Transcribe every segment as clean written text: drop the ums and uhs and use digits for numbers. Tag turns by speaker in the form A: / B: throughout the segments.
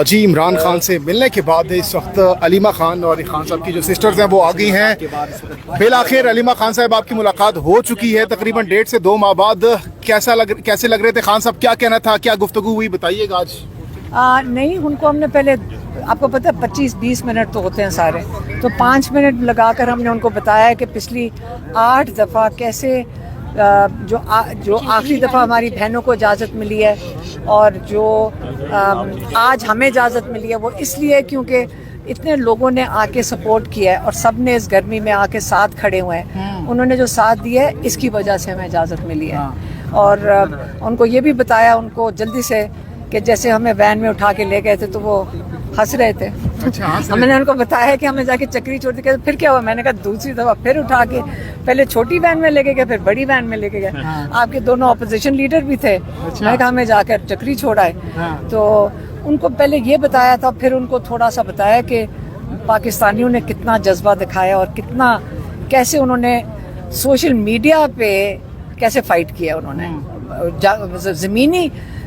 A: جی عمران خان سے ملنے کے بعد اس وقت علیمہ خان اور خان صاحب کی جو سسٹرز ہیں وہ آ گئی ہیں. بالآخر علیمہ خان صاحب آپ کی ملاقات ہو چکی ہے تقریباً 1.5 سے 2 ماہ بعد. کیسے لگ رہے تھے خان صاحب؟ کیا کہنا تھا؟ کیا گفتگو ہوئی؟ بتائیے گا آج.
B: نہیں، ان کو ہم نے پہلے، آپ کو پتہ ہے 25-20 منٹ تو ہوتے ہیں سارے، تو 5 منٹ لگا کر ہم نے ان کو بتایا کہ پچھلی 8 دفعہ کیسے جو آخری دفعہ ہماری بہنوں کو اجازت ملی ہے اور جو آج ہمیں اجازت ملی ہے وہ اس لیے کیونکہ اتنے لوگوں نے آ کے سپورٹ کیا ہے اور سب نے اس گرمی میں آ کے ساتھ کھڑے ہوئے ہیں. انہوں نے جو ساتھ دیا ہے اس کی وجہ سے ہمیں اجازت ملی ہے. اور ان کو یہ بھی بتایا ان کو جلدی سے کہ جیسے ہمیں وین میں اٹھا کے لے گئے تھے تو وہ ہنس رہے تھے. ہم نے ان کو بتایا کہ ہمیں جا کے چکری چھوڑ دی. پھر کیا ہوا؟ میں نے کہا دوسری دفعہ پھر اٹھا کے پہلے چھوٹی وین میں لے کے گئے، پھر بڑی وین میں لے کے گئے. آپ کے دونوں اپوزیشن لیڈر بھی تھے. میں نے کہا ہمیں جا کر چکری چھوڑا ہے. تو ان کو پہلے یہ بتایا تھا، پھر ان کو تھوڑا سا بتایا کہ پاکستانیوں نے کتنا جذبہ دکھایا اور کیسے انہوں نے سوشل میڈیا پہ کیسے فائٹ کیا. انہوں نے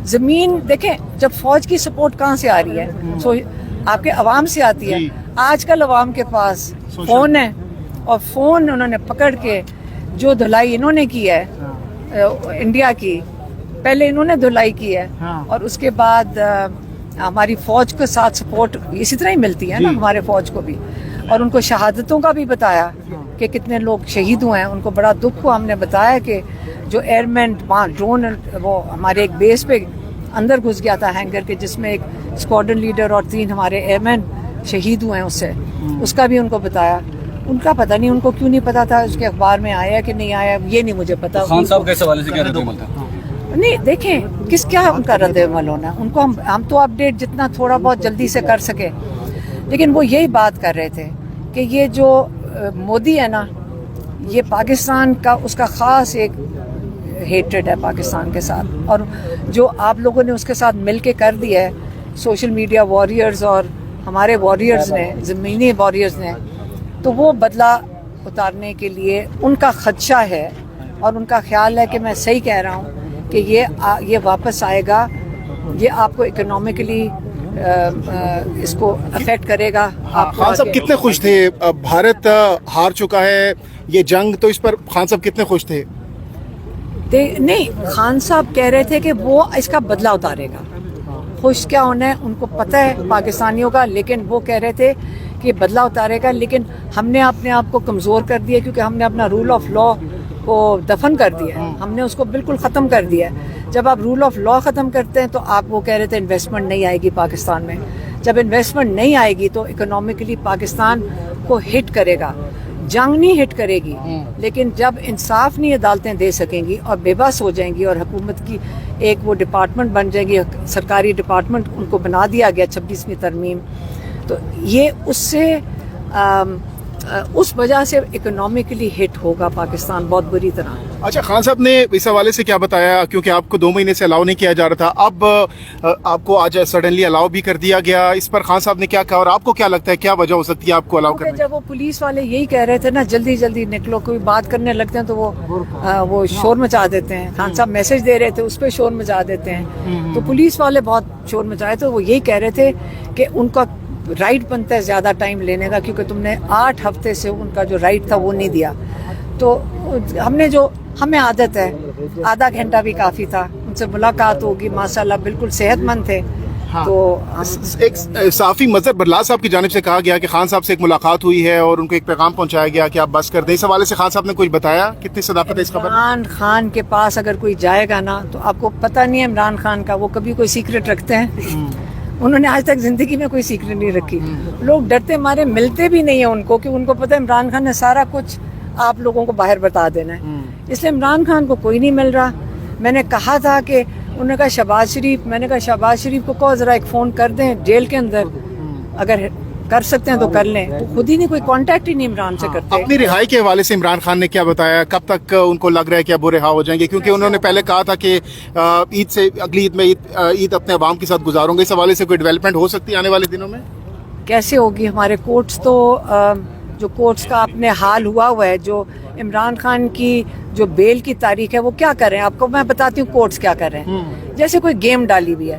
B: زمین دیکھیں، جب فوج کی سپورٹ کہاں سے آ رہی ہے؟ آپ کے عوام سے آتی ہے. آج کل عوام کے پاس فون ہے اور فون انہوں نے پکڑ کے جو دھلائی انہوں نے کی ہے انڈیا کی، پہلے انہوں نے دھلائی کی ہے اور اس کے بعد ہماری فوج کے ساتھ سپورٹ اسی طرح ہی ملتی ہے نا ہمارے فوج کو بھی. اور ان کو شہادتوں کا بھی بتایا کہ کتنے لوگ شہید ہوئے ہیں. ان کو بڑا دکھ ہوا. ہم نے بتایا کہ جو ایئرمین ڈرون وہ ہمارے ایک بیس پہ اندر گھس گیا تھا ہینگر کے، جس میں ایک اسکواڈرن لیڈر اور 3 ہمارے ایئرمین شہید ہوئے ہیں اس کا بھی ان کو بتایا. ان کا پتہ نہیں ان کو کیوں نہیں پتا تھا، اس کے اخبار میں آیا کہ نہیں آیا یہ نہیں مجھے پتا.
C: خان صاحب کے حوالے سے کیا رد عمل تھا؟
B: نہیں دیکھیں کیا ان کا رد عمل ہونا، ان کو ہم تو اپڈیٹ جتنا تھوڑا بہت جلدی سے کر سکے. لیکن وہ یہی بات کر رہے تھے کہ یہ جو مودی ہے نا، یہ پاکستان کا اس کا خاص ایک ہیٹریڈ ہے پاکستان کے ساتھ، اور جو آپ لوگوں نے اس کے ساتھ مل کے کر دیا ہے سوشل میڈیا واریئرز اور ہمارے واریئرز نے، زمینی واریئرز نے، تو وہ بدلہ اتارنے کے لیے ان کا خدشہ ہے اور ان کا خیال ہے کہ میں صحیح کہہ رہا ہوں کہ یہ واپس آئے گا، یہ آپ کو اکنامکلی اس کو افیکٹ کرے گا.
A: خان صاحب کتنے خوش تھے؟ بھارت ہار چکا ہے یہ جنگ، تو اس پر خان صاحب کتنے خوش تھے؟
B: نہیں، خان صاحب کہہ رہے تھے کہ وہ اس کا بدلہ اتارے گا. خوش کیا ہونا ہے ان کو پتہ ہے پاکستانیوں کا، لیکن وہ کہہ رہے تھے کہ بدلہ اتارے گا. لیکن ہم نے اپنے آپ کو کمزور کر دیا کیونکہ ہم نے اپنا رول آف لا کو دفن کر دیا ہے. ہم نے اس کو بالکل ختم کر دیا ہے. جب آپ رول آف لا ختم کرتے ہیں تو آپ وہ کہہ رہے تھے انویسٹمنٹ نہیں آئے گی پاکستان میں. جب انویسٹمنٹ نہیں آئے گی تو اکنامکلی پاکستان کو ہٹ کرے گا. جنگ نہیں ہٹ کرے گی، لیکن جب انصاف نہیں عدالتیں دے سکیں گی اور بے بس ہو جائیں گی اور حکومت کی ایک وہ ڈپارٹمنٹ بن جائے گی، سرکاری ڈپارٹمنٹ ان کو بنا دیا گیا 26ویں ترمیم، تو یہ اس وجہ سے اکنامکلی ہٹ ہوگا پاکستان بہت بری طرح.
A: اچھا، خان صاحب نے اس حوالے سے کیا بتایا؟ کیونکہ آپ کو 2 مہینے سے الاؤ نہیں کیا جا رہا تھا، اب آپ کو آج سڈنلی الاؤ بھی کر دیا گیا. اس پر خان صاحب نے کیا کہا اور آپ کو کیا لگتا ہے کیا وجہ ہو سکتی ہے آپ کو الاؤ کرنے کی؟
B: جب وہ پولیس والے یہی کہہ رہے تھے نا جلدی نکلو، کوئی بات کرنے لگتے ہیں تو وہ شور مچا دیتے ہیں. خان صاحب میسج دے رہے تھے اس پہ شور مچا دیتے ہیں. تو پولیس والے بہت شور مچائے تو وہ یہی کہہ رہے تھے کہ ان کا رائٹ بنتا ہے زیادہ ٹائم لینے کا، کیونکہ تم نے 8 ہفتے سے ان کا جو رائٹ تھا وہ نہیں دیا. تو ہمیں عادت ہے، آدھا گھنٹہ بھی کافی تھا. ان سے ملاقات ہوگی، ماشاءاللہ بالکل صحت مند تھے. تو
A: ایک صحافی مظہر برلا صاحب کی جانب سے کہا گیا کہ خان صاحب سے ایک ملاقات ہوئی ہے اور ان کو ایک پیغام پہنچایا گیا کہ آپ بس کر دیں. اس حوالے سے خان صاحب نے کچھ بتایا؟ کتنی صداقت ہے اس خبر؟
B: عمران خان کے پاس اگر کوئی جائے گا نا تو آپ کو پتہ نہیں ہے عمران خان کا وہ کبھی کوئی سیکرٹ رکھتے ہیں؟ انہوں نے آج تک زندگی میں کوئی سیکرٹ نہیں رکھی. لوگ ڈرتے مارے ملتے بھی نہیں ہیں ان کو، کہ ان کو پتہ ہے عمران خان نے سارا کچھ آپ لوگوں کو باہر بتا دینا ہے. اس لیے عمران خان کو کوئی نہیں مل رہا. میں نے کہا تھا کہ انہوں نے کہا شہباز شریف کو کہو ذرا ایک فون کر دیں جیل کے اندر، اگر کر سکتے ہیں تو کر لیں. تو خود ہی نہیں، کوئی کانٹیکٹ ہی نہیں عمران سے کرتے.
A: اپنی رہائی کے حوالے سے عمران خان نے کیا بتایا؟ کب تک ان کو لگ رہا ہے کہ اب وہ رہا ہو جائیں گے؟ کیونکہ انہوں نے پہلے کہا تھا کہ اگلی عید میں عید اپنے عوام کے ساتھ گزاروں گے. اس حوالے سے کوئی ڈیولپمنٹ ہو سکتی ہے آنے والے دنوں میں؟
B: کیسے ہوگی؟ ہمارے کورٹس تو جو کورٹس کا اپنے حال ہوا ہے، جو عمران خان کی جو بیل کی تاریخ ہے وہ کیا کر رہے ہیں آپ کو میں بتاتی ہوں. کورٹس کیا کر رہے ہیں، جیسے کوئی گیم ڈالی ہوئی ہے.